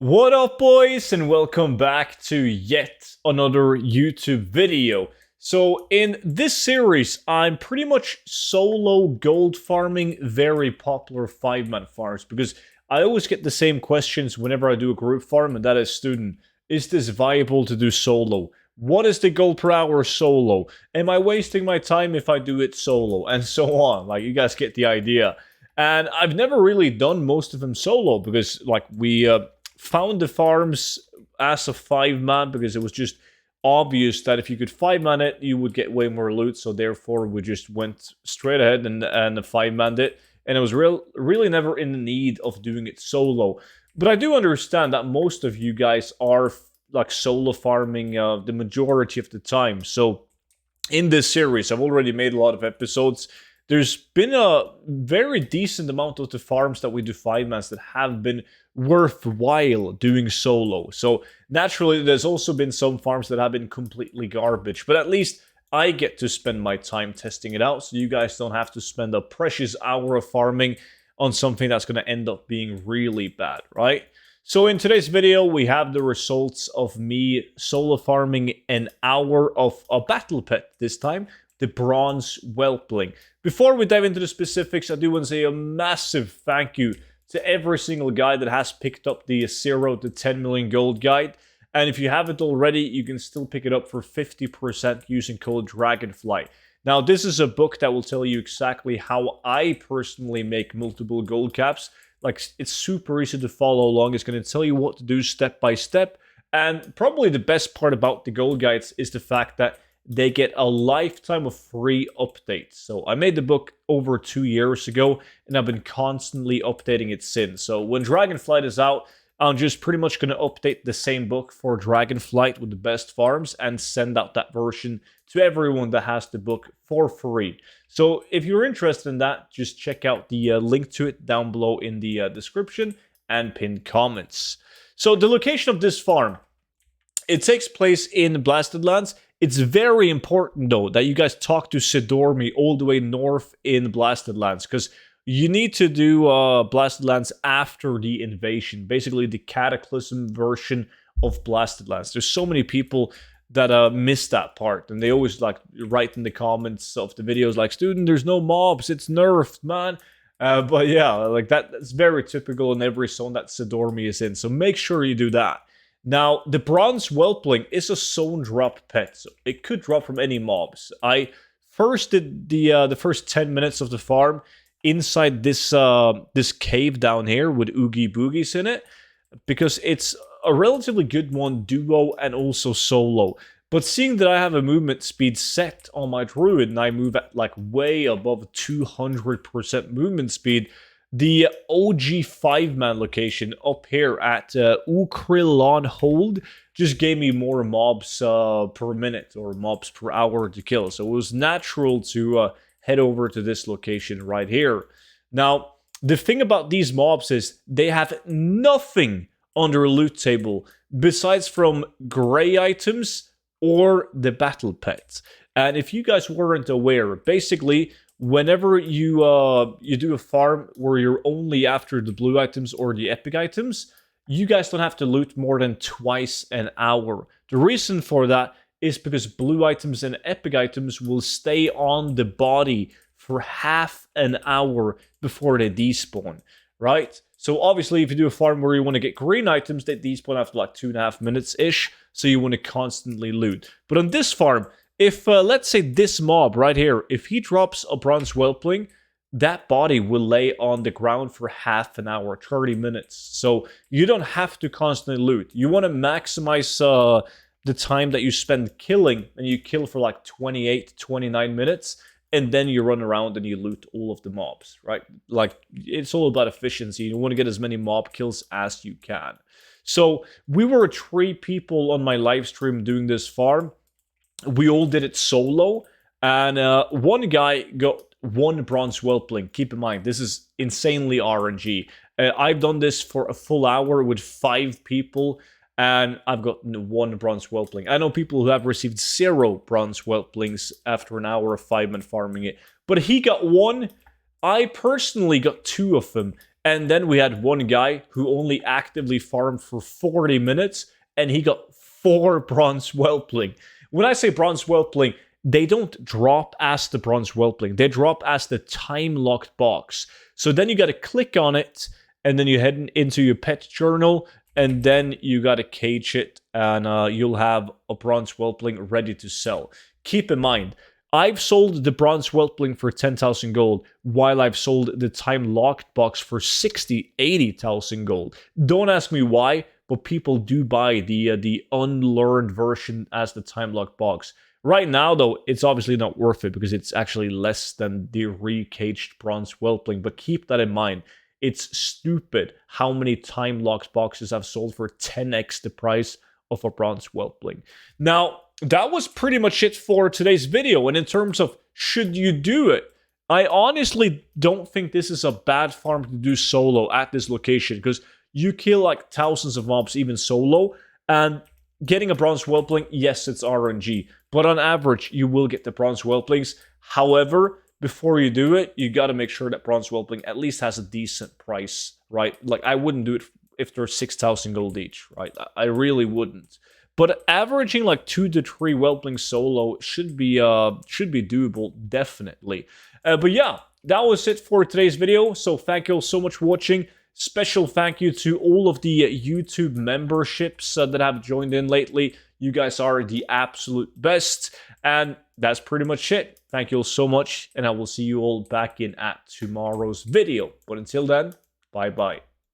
What up, boys, and welcome back to yet another YouTube video. So in this series, I'm pretty much solo gold farming very popular 5-man farms because I always get the same questions whenever I do a group farm, and that is, student, is this viable to do solo? What is the gold per hour solo? Am I wasting my time if I do it solo? And so on. Like, you guys get the idea. And I've never really done most of them solo because, like, we found the farms as a 5-man because it was just obvious that if you could 5-man it, you would get way more loot. So therefore, we just went straight ahead and 5-manned it. And I was really never in the need of doing it solo. But I do understand that most of you guys are like solo farming the majority of the time. So in this series, I've already made a lot of episodes. There's been a very decent amount of the farms that we do 5-mans that have been worthwhile doing solo. So naturally, there's also been some farms that have been completely garbage, but at least I get to spend my time testing it out, so you guys don't have to spend a precious hour of farming on something that's going to end up being really bad, right? So in today's video, we have the results of me solo farming an hour of a battle pet this time, the bronze whelpling. Before we dive into the specifics, I do want to say a massive thank you to every single guy that has picked up the 0 to 10 million gold guide. And if you haven't already, you can still pick it up for 50% using code DRAGONFLY. Now, this is a book that will tell you exactly how I personally make multiple gold caps. Like, it's super easy to follow along. It's going to tell you what to do step by step. And probably the best part about the gold guides is the fact that they get a lifetime of free updates. So I made the book over 2 years ago, and I've been constantly updating it since. So when Dragonflight is out, I'm just pretty much going to update the same book for Dragonflight with the best farms and send out that version to everyone that has the book for free. So if you're interested in that, just check out the link to it down below in the description and pinned comments. So the location of this farm, it takes place in Blasted Lands. It's very important, though, that you guys talk to Sidormi all the way north in Blasted Lands, because you need to do Blasted Lands after the invasion, basically the Cataclysm version of Blasted Lands. There's so many people that miss that part, and they always like write in the comments of the videos like, student, there's no mobs, it's nerfed, man. But yeah, like that's very typical in every zone that Sidormi is in, so make sure you do that. Now, the bronze whelpling is a zone drop pet, so it could drop from any mobs. I first did the first 10 minutes of the farm inside this this cave down here with Oogie Boogies in it, because it's a relatively good one duo and also solo. But seeing that I have a movement speed set on my druid and I move at like way above 200% movement speed, the OG 5-man location up here at Ukrilon Hold just gave me more mobs per minute or mobs per hour to kill. So it was natural to head over to this location right here. Now, the thing about these mobs is they have nothing on their loot table besides from gray items or the battle pets. And if you guys weren't aware, basically, whenever you do a farm where you're only after the blue items or the epic items, you guys don't have to loot more than twice an hour. The reason for that is because blue items and epic items will stay on the body for half an hour before they despawn, right? So obviously, if you do a farm where you want to get green items, they despawn after like 2.5 minutes-ish, so you want to constantly loot. But on this farm, if, let's say this mob right here, if he drops a bronze whelpling, that body will lay on the ground for half an hour, 30 minutes. So you don't have to constantly loot. You want to maximize the time that you spend killing, and you kill for like 28, 29 minutes, and then you run around and you loot all of the mobs, right? Like, it's all about efficiency. You want to get as many mob kills as you can. So we were 3 people on my live stream doing this farm. We all did it solo, and one guy got 1 bronze whelpling. Keep in mind, this is insanely RNG. I've done this for a full hour with 5 people, and I've got 1 bronze whelpling. I know people who have received 0 bronze whelplings after an hour of 5-man farming it, but he got 1. I personally got 2 of them, And then we had one guy who only actively farmed for 40 minutes, and he got 4 bronze whelpling. When I say bronze whelpling, they don't drop as the bronze whelpling. They drop as the time-locked box. So then you got to click on it, and then you head into your pet journal, and then you got to cage it, and you'll have a bronze whelpling ready to sell. Keep in mind, I've sold the bronze whelpling for 10,000 gold, while I've sold the time-locked box for 60, 80,000 gold. Don't ask me why, but people do buy the unlearned version as the time-locked box. Right now, though, it's obviously not worth it because it's actually less than the recaged bronze whelpling, but keep that in mind. It's stupid how many time-locked boxes I've sold for 10x the price of a bronze whelpling. Now, that was pretty much it for today's video, and in terms of should you do it, I honestly don't think this is a bad farm to do solo at this location, because you kill like thousands of mobs even solo, and getting a bronze whelpling, yes, it's RNG, but on average, you will get the bronze whelplings. However, before you do it, you got to make sure that bronze whelpling at least has a decent price, right? Like, I wouldn't do it if they're 6,000 gold each, right? I really wouldn't. But averaging like 2 to 3 whelplings solo should be doable, definitely. But yeah, that was it for today's video. So thank you all so much for watching. Special thank you to all of the YouTube memberships that have joined in lately. You guys are the absolute best. And that's pretty much it. Thank you all so much, and I will see you all back in at tomorrow's video. But until then, bye-bye.